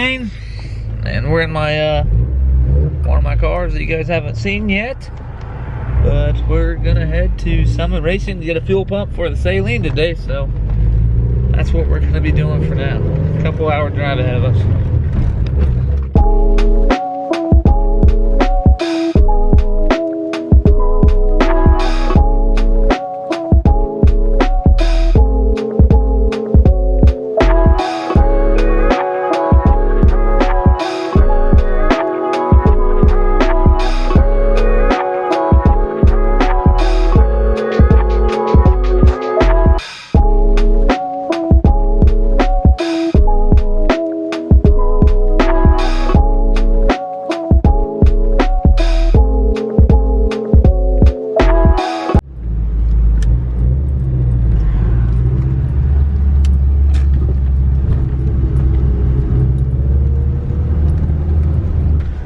Saleen, and we're in my one of my cars that you guys haven't seen yet. But we're gonna head to Summit Racing to get a fuel pump for the Saleen today, so that's what we're gonna be doing for now. A couple hour drive ahead of us.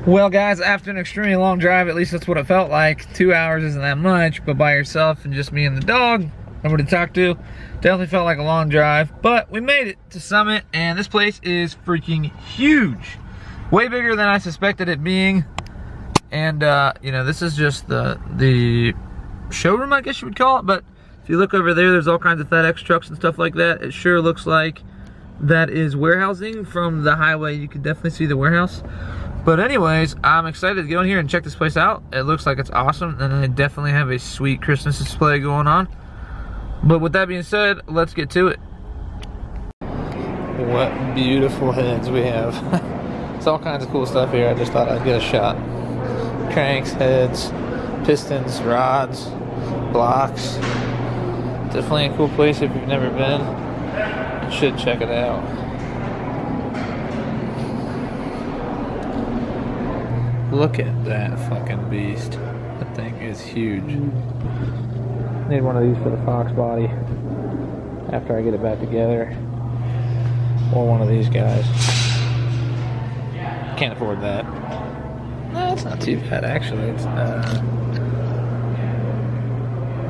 Well guys, after an extremely long drive, at least that's what it felt like. 2 hours isn't that much, but by yourself and just me and the dog, nobody to talk to, definitely felt like a long drive. But we made it to Summit, and this place is freaking huge. Way bigger than I suspected it being. And you know, this is just the showroom, I guess you would call it. But if you look over there, there's all kinds of FedEx trucks and stuff like that. It sure looks like that is warehousing. From the highway, you can definitely see the warehouse. But anyways, I'm excited to go in here and check this place out. It looks like it's awesome, and they definitely have a sweet Christmas display going on. But with that being said, let's get to it. What beautiful heads we have. It's all kinds of cool stuff here. I just thought I'd get a shot. Cranks, heads, pistons, rods, blocks. Definitely a cool place if you've never been. You should check it out. Look at that fucking beast. That thing is huge. Need one of these for the Fox body after I get it back together. Or one of these guys. Can't afford that. No, it's not too bad actually. It's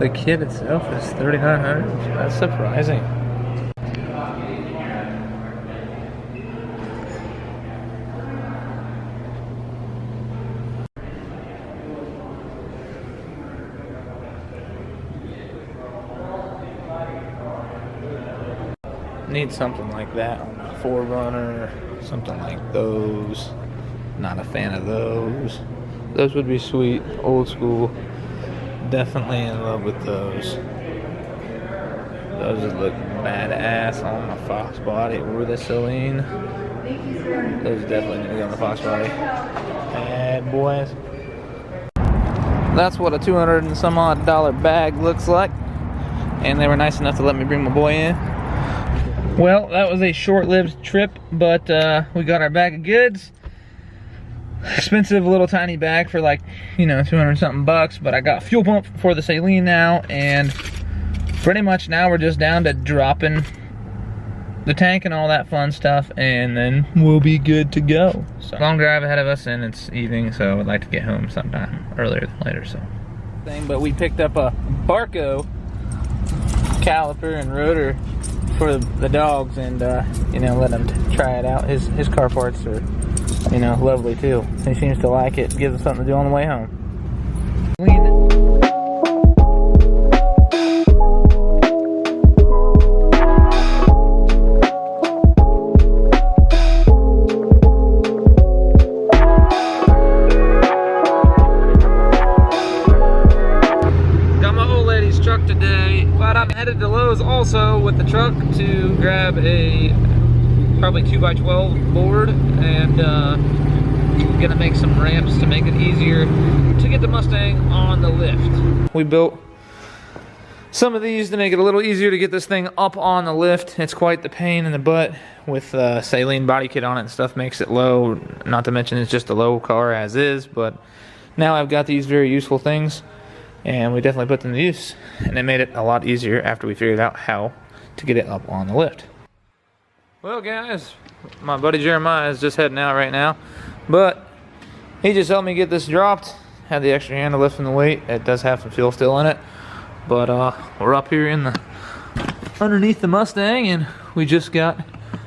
the kit itself is $3,900. That's surprising. Need something like that on a 4Runner, something like those. Not a fan of those. Those would be sweet, old school. Definitely in love with those. Those would look badass on a Fox body or the Saleen. Those definitely need to go on the Fox body. Bad boys. That's what a $200 and some odd bag looks like. And they were nice enough to let me bring my boy in. Well, that was a short-lived trip, but we got our bag of goods. Expensive little tiny bag for like, you know, 200 something bucks, but I got fuel pump for the Saleen now, and pretty much now we're just down to dropping the tank and all that fun stuff, and then we'll be good to go. So, long drive ahead of us, and it's evening, so I'd like to get home sometime earlier than later. So, but we picked up a Barco caliper and rotor for the dogs, and you know, let him try it out. His car parts are, you know, lovely too. He seems to like it. Gives us something to do on the way home. Got my old lady's truck today, but I'm headed to Lowe's also with the truck to grab a probably 2x12 board, and gonna make some ramps to make it easier to get the Mustang on the lift. We built some of these to make it a little easier to get this thing up on the lift. It's quite the pain in the butt with Saleen body kit on it and stuff, makes it low. Not to mention it's just a low car as is, but now I've got these very useful things, and we definitely put them to use, and it made it a lot easier after we figured out how to get it up on the lift. Well guys, my buddy Jeremiah is just heading out right now, but he just helped me get this dropped. Had the extra hand to lifting the weight. It does have some fuel still in it, but we're up here in the underneath the Mustang, and we just got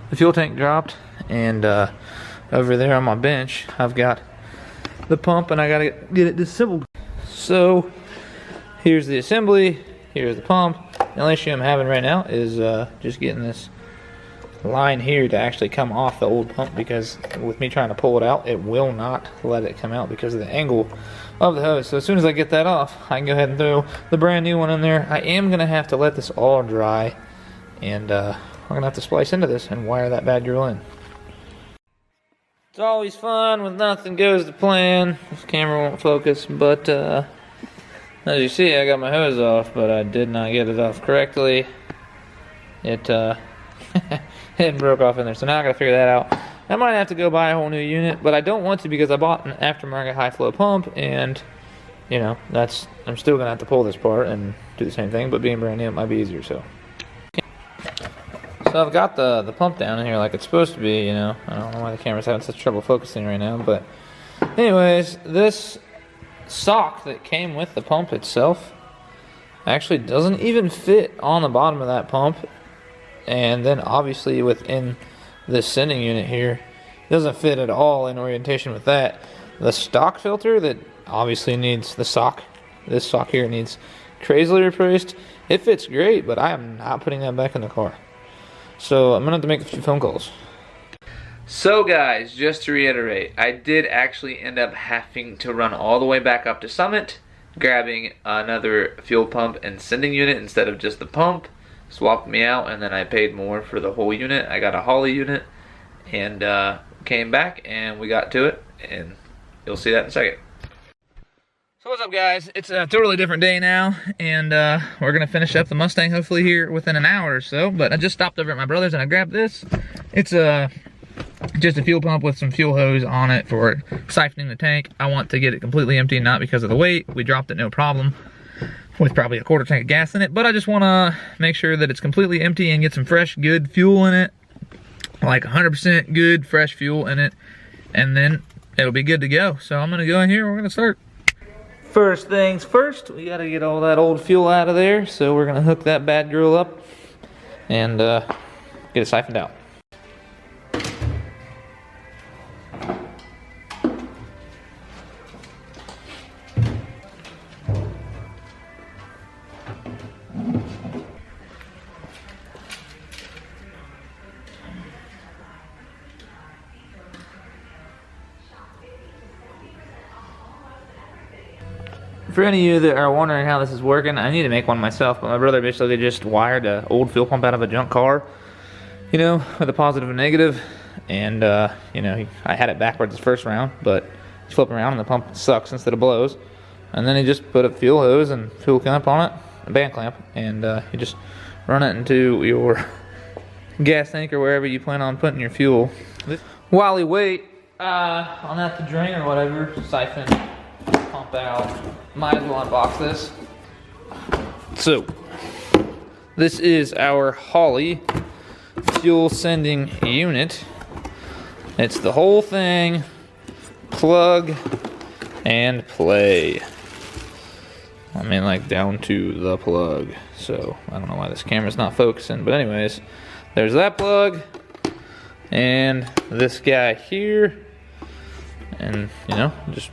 the fuel tank dropped, and over there on my bench, I've got the pump and I gotta get it disassembled. So here's the assembly, here's the pump. The only issue I'm having right now is just getting this line here to actually come off the old pump, because with me trying to pull it out, it will not let it come out because of the angle of the hose. So as soon as I get that off, I can go ahead and throw the brand new one in there. I am gonna have to let this all dry, and I'm gonna have to splice into this and wire that bad girl in. It's always fun when nothing goes to plan. This camera won't focus, but as you see, I got my hose off, but I did not get it off correctly. It it broke off in there, so now I gotta figure that out. I might have to go buy a whole new unit, but I don't want to, because I bought an aftermarket high flow pump, and you know, I'm still gonna have to pull this part and do the same thing, but being brand new, it might be easier. So I've got the pump down in here like it's supposed to be, you know. I don't know why the camera's having such trouble focusing right now, but anyways, this sock that came with the pump itself actually doesn't even fit on the bottom of that pump. And then obviously within this sending unit here, it doesn't fit at all in orientation with that. The stock filter that obviously needs this sock here needs crazily replaced. It fits great, but I am not putting that back in the car. So I'm gonna have to make a few phone calls. So guys, just to reiterate, I did actually end up having to run all the way back up to Summit, grabbing another fuel pump and sending unit instead of just the pump. Swapped me out, and then I paid more for the whole unit. I got a Holly unit, and came back and we got to it, and you'll see that in a second. So what's up, guys? It's a totally different day now, and we're gonna finish up the Mustang hopefully here within an hour or so. But I just stopped over at my brother's and I grabbed this. It's just a fuel pump with some fuel hose on it for siphoning the tank. I want to get it completely empty, not because of the weight. We dropped it no problem, with probably a quarter tank of gas in it, but I just want to make sure that it's completely empty and get some fresh, good fuel in it, like 100% good, fresh fuel in it, and then it'll be good to go. So I'm going to go in here, we're going to start. First things first, we got to get all that old fuel out of there, so we're going to hook that bad girl up and get it siphoned out. For any of you that are wondering how this is working, I need to make one myself, but my brother basically just wired an old fuel pump out of a junk car, you know, with a positive and negative, and you know, I had it backwards the first round, but you flip around and the pump sucks instead of blows, and then he just put a fuel hose and fuel clamp on it, a band clamp, and you just run it into your gas tank or wherever you plan on putting your fuel. While we wait on that to drain or whatever, siphon, pump out. Might as well unbox this. So, this is our Holly fuel sending unit. It's the whole thing, plug and play. I mean, like down to the plug. So, I don't know why this camera's not focusing, but anyways, there's that plug and this guy here, and you know, just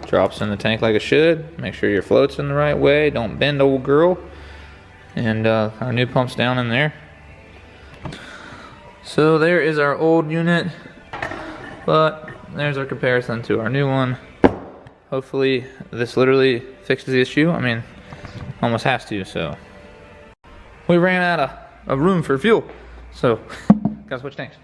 drops in the tank like it should. Make sure your float's in the right way. Don't bend, old girl. And our new pump's down in there. So there is our old unit, but there's our comparison to our new one. Hopefully this literally fixes the issue. I mean, almost has to. So we ran out of room for fuel, so gotta switch tanks.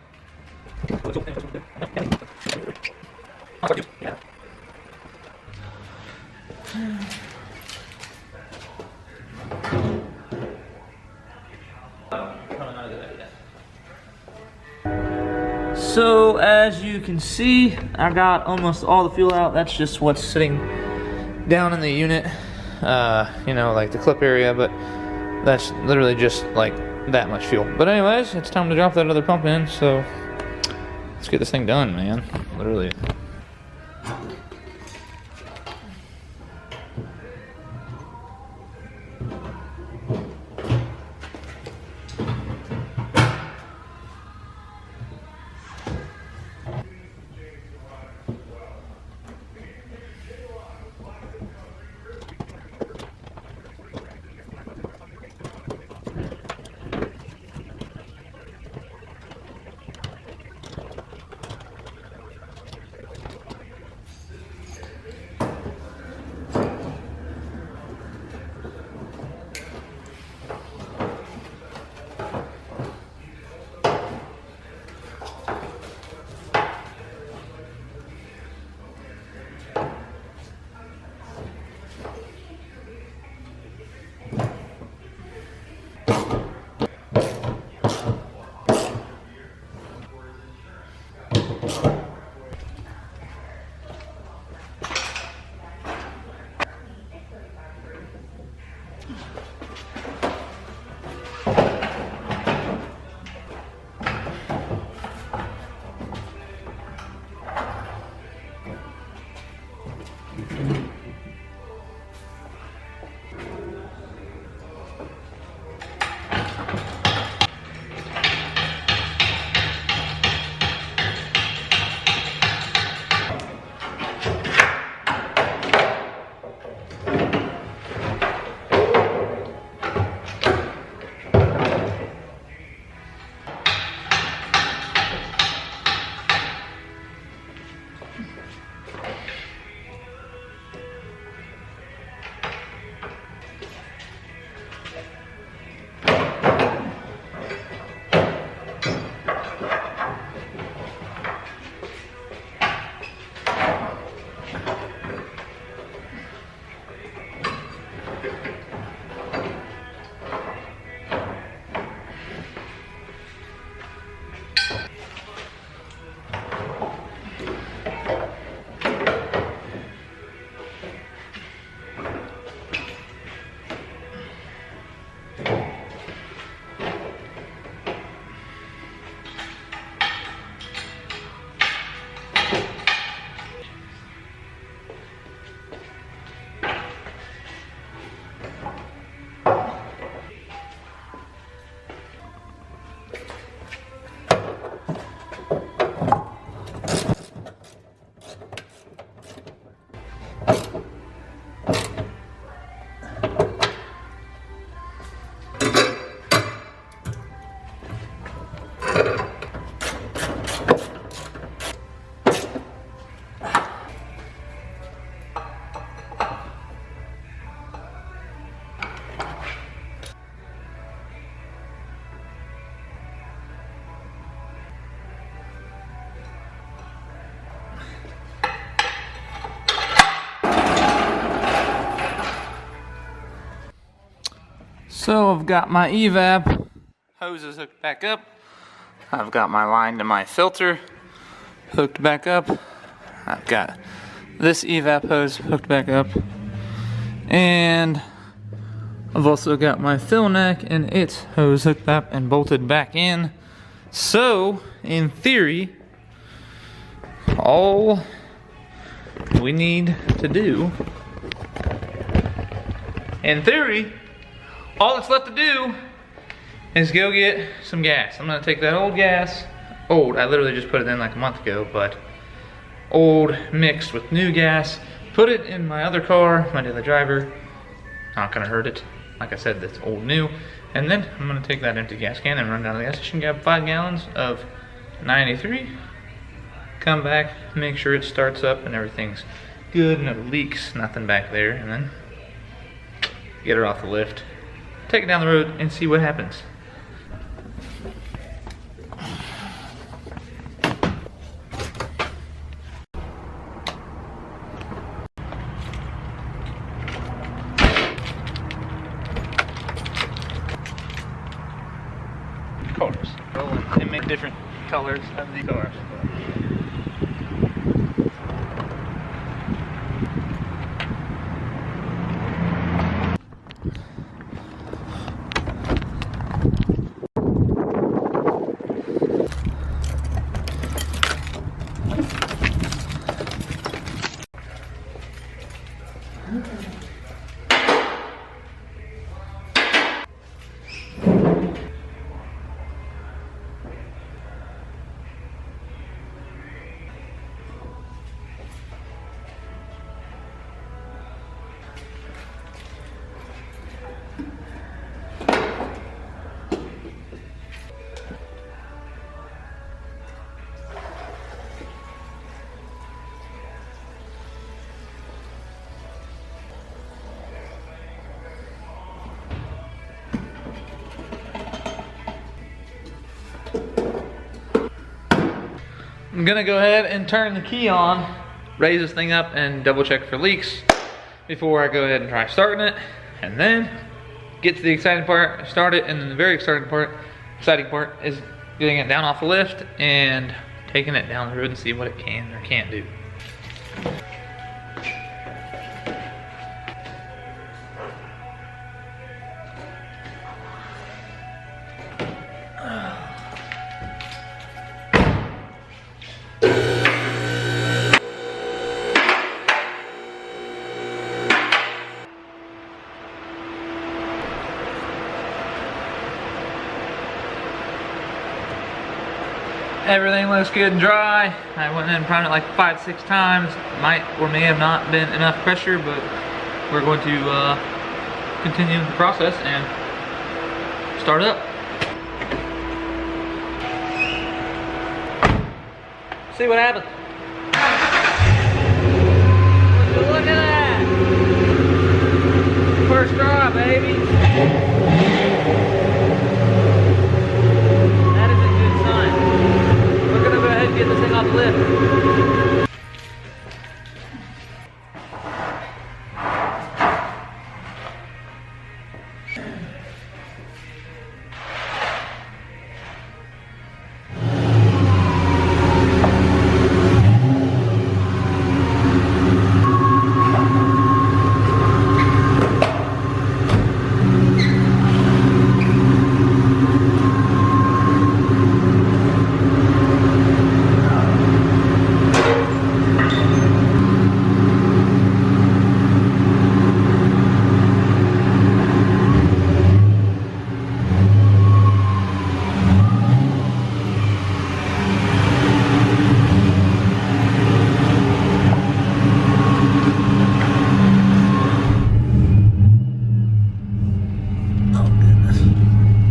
So as you can see, I got almost all the fuel out. That's just what's sitting down in the unit, you know, like the clip area, but that's literally just like that much fuel. But anyways, it's time to drop that other pump in, so let's get this thing done, man, literally. So I've got my evap hoses hooked back up. I've got my line to my filter hooked back up. I've got this evap hose hooked back up. And I've also got my fill neck and its hose hooked up and bolted back in. So, in theory, all we need to do, all that's left to do is go get some gas. I'm gonna take that old gas, I literally just put it in like a month ago, but old mixed with new gas, put it in my other car, my daily driver, not gonna hurt it. Like I said, that's old new. And then I'm gonna take that empty gas can and run down to the gas station, grab 5 gallons of 93, come back, make sure it starts up and everything's good, no leaks, nothing back there, and then get her off the lift, take it down the road, and see what happens. Colors. They make different colors of the cars. I'm gonna go ahead and turn the key on, raise this thing up and double check for leaks before I go ahead and try starting it, and then get to the exciting part, start it, and then the very exciting part is getting it down off the lift and taking it down the road and see what it can or can't do. Everything looks good and dry. I went in and primed it like 5-6 times. Might or may have not been enough pressure, but we're going to continue the process and start it up. See what happens. Look at that. First try, baby. Get this thing off the lift.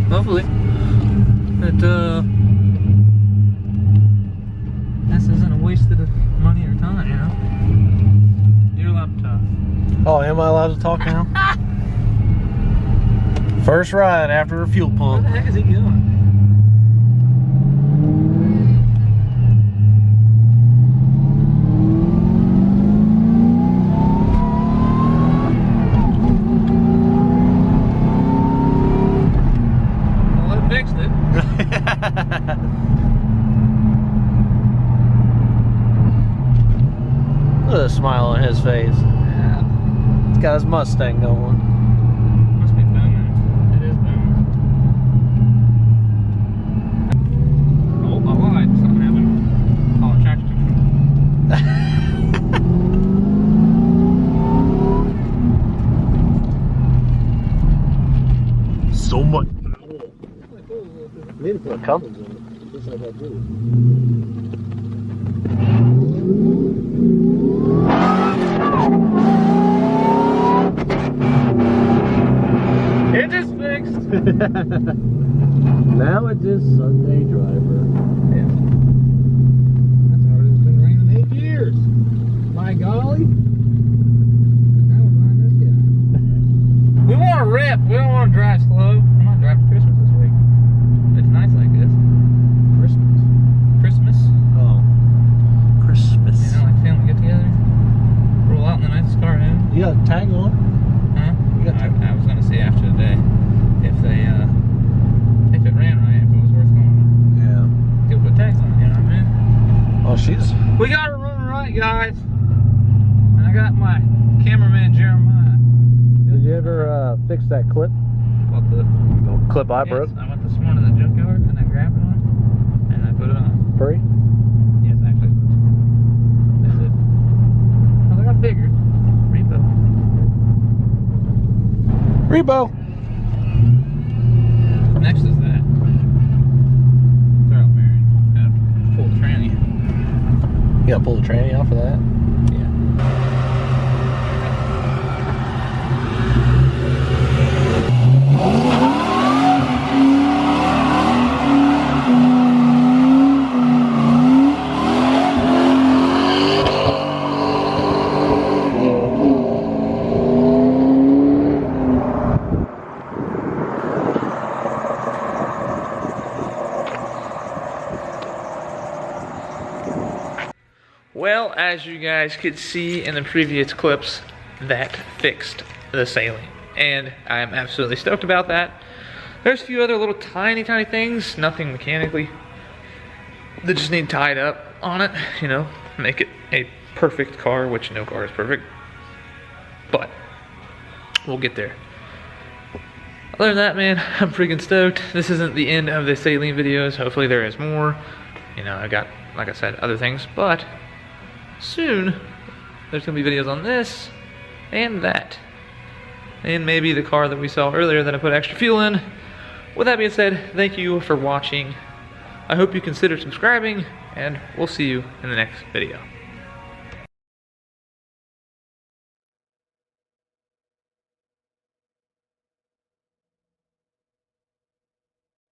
Hopefully that this isn't a waste of money or time, you know. Your laptop. Oh, am I allowed to talk now? First ride after a fuel pump. Where the heck is he going? put a smile on his face. Yeah. He's got his Mustang going. Must be booming. It is booming. Oh, I lied. Something happened. Oh, tractor So much. Need to put Cummins in it. Just like I did. It just fixed. Now it's just Sunday driver. Yeah. That's how it's been raining 8 years. My golly. Now we're running this guy. We want to rip. We don't want to drive slow. I'm not driving Christmas this week. It's nice like this. Christmas. Christmas. Oh. Christmas. You know, like family get together. Roll out in the nicest car now. You got a tag on? Huh? You got I was gonna see after the day if they if it ran right, if it was worth going with. Yeah. People put tags on it, you know what I mean? Oh, she's. We got her running right, guys. And I got my cameraman Jeremiah. Did you ever fix that clip? What clip? The clip I broke? Yes, I went this morning to the junkyard and I grabbed one and I put it on. Free? Yes, actually. That's it. Well, they got bigger. Repo. Rebo. Next is that. Throw bearing. Full tranny. You gotta pull the tranny off of that? Yeah. Well, as you guys could see in the previous clips, that fixed the Saleen. And I'm absolutely stoked about that. There's a few other little tiny things, nothing mechanically, that just need tied up on it, you know, make it a perfect car, which no car is perfect. But we'll get there. Other than that, man, I'm freaking stoked. This isn't the end of the Saleen videos. Hopefully there is more. You know, I got, like I said, other things, but soon there's gonna be videos on this and that, and maybe the car that we saw earlier that I put extra fuel in. With that being said, thank you for watching. I hope you consider subscribing, and we'll see you in the next video.